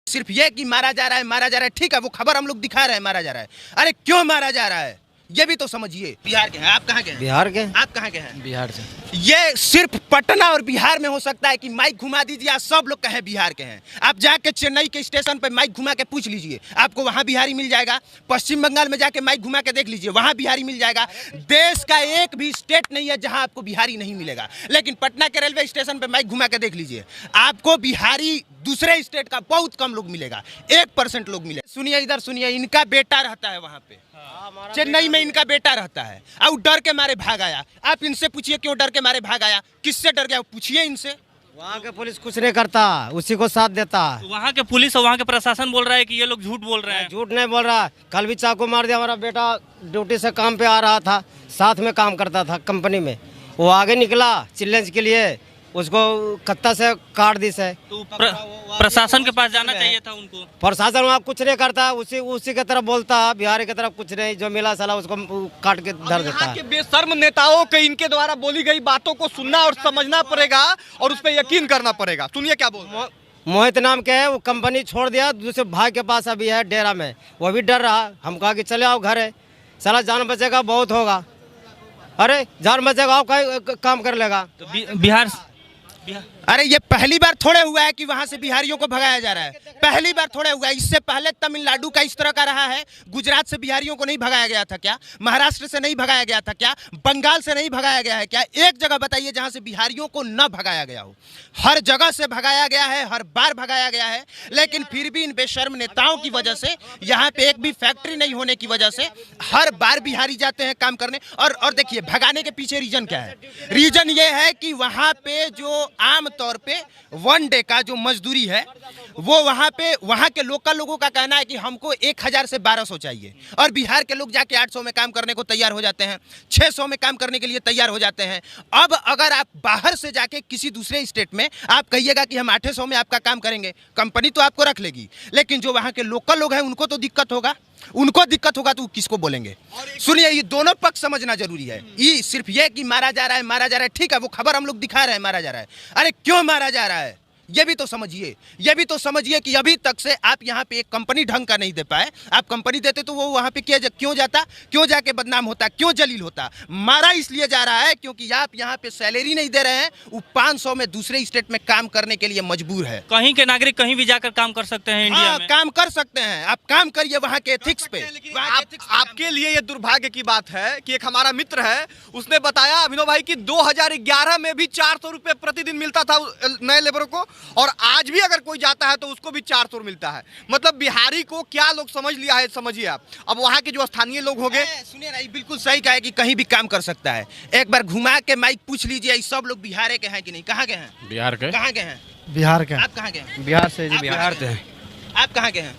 सिर्फ ये कि मारा जा रहा है, ठीक है, वो खबर हम लोग दिखा रहे हैं, मारा जा रहा है। अरे क्यों मारा जा रहा है ये भी तो समझिए। बिहार के हैं आप? कहाँ के हैं? बिहार के। आप कहाँ के हैं? बिहार से। ये सिर्फ पटना और बिहार में हो सकता है कि माइक घुमा दीजिए, आप सब लोग कहें बिहार के हैं। आप जाके चेन्नई के स्टेशन पे माइक घुमा के पूछ लीजिए, आपको वहां बिहारी मिल जाएगा। पश्चिम बंगाल में जाके माइक घुमा के देख लीजिए, वहां बिहारी मिल जाएगा। देश का एक भी स्टेट नहीं है जहां आपको बिहारी नहीं मिलेगा। लेकिन पटना के रेलवे स्टेशन पे माइक घुमा के देख लीजिए, आपको बिहारी दूसरे स्टेट का बहुत कम लोग मिलेगा, 1% लोग मिलेगा। सुनिए इधर सुनिए, इनका बेटा रहता है वहां पे, चेन्नई में इनका बेटा रहता है, और डर के मारे भाग आया। आप इनसे पूछिए क्यों डर के मारे भाग आया, किससे डर गया, पूछिए इनसे। वहाँ के पुलिस कुछ नहीं करता, उसी को साथ देता। वहाँ के पुलिस और वहाँ के प्रशासन बोल रहा है कि ये लोग झूठ बोल रहे हैं। झूठ नहीं बोल रहा, कल भी चाकू मार दिया। हमारा बेटा ड्यूटी से काम पे आ रहा था, साथ में काम करता था कंपनी में, वो आगे निकला चैलेंज के लिए, उसको कत्ता से काट दी से। तो प्रशासन के पास जाना चाहिए था उनको। प्रशासन वहाँ कुछ नहीं करता, उसी की तरफ बोलता, बिहार की तरफ कुछ नहीं, जो मिला साला उसको काट के धर देता है। बेशर्म नेताओं के इनके द्वारा बोली गई बातों को सुनना और समझना पड़ेगा और उस पर यकीन करना पड़ेगा। सुनिए क्या बोल। मोहित नाम के है, वो कंपनी छोड़ दिया, दूसरे भाई के पास अभी है डेरा में, वो भी डर रहा। हम कहा कि चले आओ घर है, साला जान बचेगा बहुत होगा। अरे जान बचेगा आओ काम कर लेगा। तो बिहार अरे ये पहली बार थोड़े हुआ है कि वहां से बिहारियों को भगाया जा रहा है, पहली बार थोड़े हुआ है। इससे पहले तमिलनाडु का इस तरह का रहा है। गुजरात से बिहारियों को नहीं भगाया गया था क्या? महाराष्ट्र से नहीं भगाया गया था क्या? बंगाल से नहीं भगाया गया है क्या? एक जगह बताइए जहां से बिहारियों को न भगाया गया हो। हर जगह से भगाया गया है, हर बार भगाया गया है। लेकिन फिर भी इन बेशर्म नेताओं की वजह से, यहाँ पे एक भी फैक्ट्री नहीं होने की वजह से हर बार बिहारी जाते हैं काम करने। और देखिए भगाने के पीछे रीजन क्या है? रीजन ये है कि वहाँ पे जो आम तौर पे 1 डे का जो मजदूरी है, वो वहाँ पे वहाँ के लोकल लोगों का कहना है कि हमको 1000 से 1200 चाहिए, और बिहार के लोग जाके 800 में काम करने को तैयार हो जाते हैं, 600 में काम करने के लिए तैयार हो जाते हैं। अब अगर आप बाहर से जाके किसी दूसरे स्टेट में आप कहिएगा कि हम 800 में आपका काम करेंगे, कंपनी तो आपको रख लेगी, लेकिन जो वहाँ के लोकल लोग हैं उनको तो दिक्कत होगा। उनको दिक्कत होगा तो किसको बोलेंगे? सुनिए, ये दोनों पक्ष समझना जरूरी है। ये सिर्फ ये कि मारा जा रहा है, ठीक है, वो खबर हम लोग दिखा रहे हैं, मारा जा रहा है। अरे क्यों मारा जा रहा है ये भी तो समझिए। ये भी तो समझिए कि अभी तक से आप यहाँ पे एक कंपनी ढंग का नहीं दे पाए। आप कंपनी देते तो वो वहाँ पे क्यों जाता, क्यों जाके बदनाम होता, क्यों जलील होता? मारा इसलिए जा रहा है क्योंकि आप यहाँ पे सैलरी नहीं दे रहे हैं। वो 500 में दूसरे स्टेट में काम करने के लिए मजबूर है। कहीं के नागरिक कहीं भी जाकर काम कर सकते हैं इंडिया में। काम कर सकते हैं, आप काम करिए वहाँ के एथिक्स पे। आपके लिए ये दुर्भाग्य की बात है कि एक हमारा मित्र है, उसने बताया अभिनव भाई की 2011 में भी 400 रुपए प्रतिदिन मिलता था नए लेबरों को, और आज भी अगर कोई जाता है तो उसको भी 400 मिलता है। मतलब बिहारी को क्या लोग समझ लिया है, समझिए आप। अब वहाँ के जो स्थानीय लोग होंगे, सुनिए ना, बिल्कुल सही कहा है कि कहीं भी काम कर सकता है। एक बार घुमा के माइक पूछ लीजिए, सब लोग बिहार के हैं कि नहीं? कहाँ के हैं? बिहार के। कहाँ के हैं? बिहार के। आप कहाँ के हैं? बिहार से जी। बिहार से। आप कहाँ के हैं?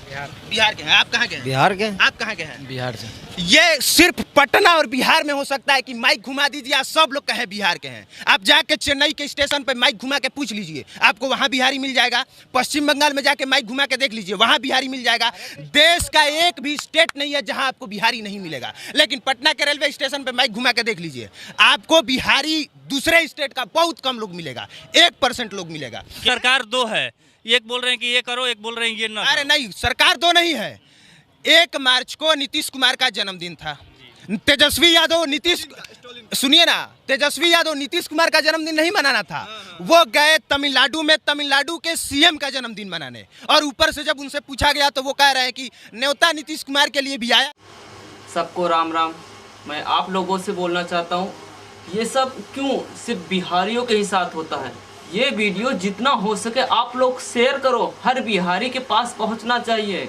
बिहार के हैं। आप कहाँ के हैं? बिहार के। आप कहाँ के हैं? बिहार से। ये सिर्फ पटना और बिहार में हो सकता है कि माइक घुमा दीजिए, आप सब लोग कहें बिहार के हैं। आप जाके चेन्नई के स्टेशन पे माइक घुमा के पूछ लीजिए, आपको वहां बिहारी मिल जाएगा। पश्चिम बंगाल में जाके माइक घुमा के देख लीजिए, वहां बिहारी मिल जाएगा। देश का एक भी स्टेट नहीं है जहां आपको बिहारी नहीं मिलेगा। लेकिन पटना के रेलवे स्टेशन पे माइक घुमा के देख लीजिए, आपको बिहारी दूसरे स्टेट का बहुत कम लोग मिलेगा, 1% लोग मिलेगा। सरकार दो है, एक बोल रहे हैं कि ये करो, एक बोल रहे हैं ये ना। अरे नहीं, सरकार दो नहीं है। 1 मार्च को नीतीश कुमार का जन्मदिन था। तेजस्वी यादव सुनिए ना, तेजस्वी यादव नीतीश कुमार का जन्मदिन नहीं मनाना था, वो गए तमिलनाडु में तमिलनाडु के सीएम का जन्मदिन मनाने, और ऊपर से जब उनसे पूछा गया तो वो कह रहे हैं कि न्योता नीतीश कुमार के लिए भी आया। सबको राम राम। मैं आप लोगों से बोलना चाहता हूँ, ये सब क्यों सिर्फ बिहारियों के ही साथ होता है? ये वीडियो जितना हो सके आप लोग शेयर करो, हर बिहारी के पास पहुँचना चाहिए।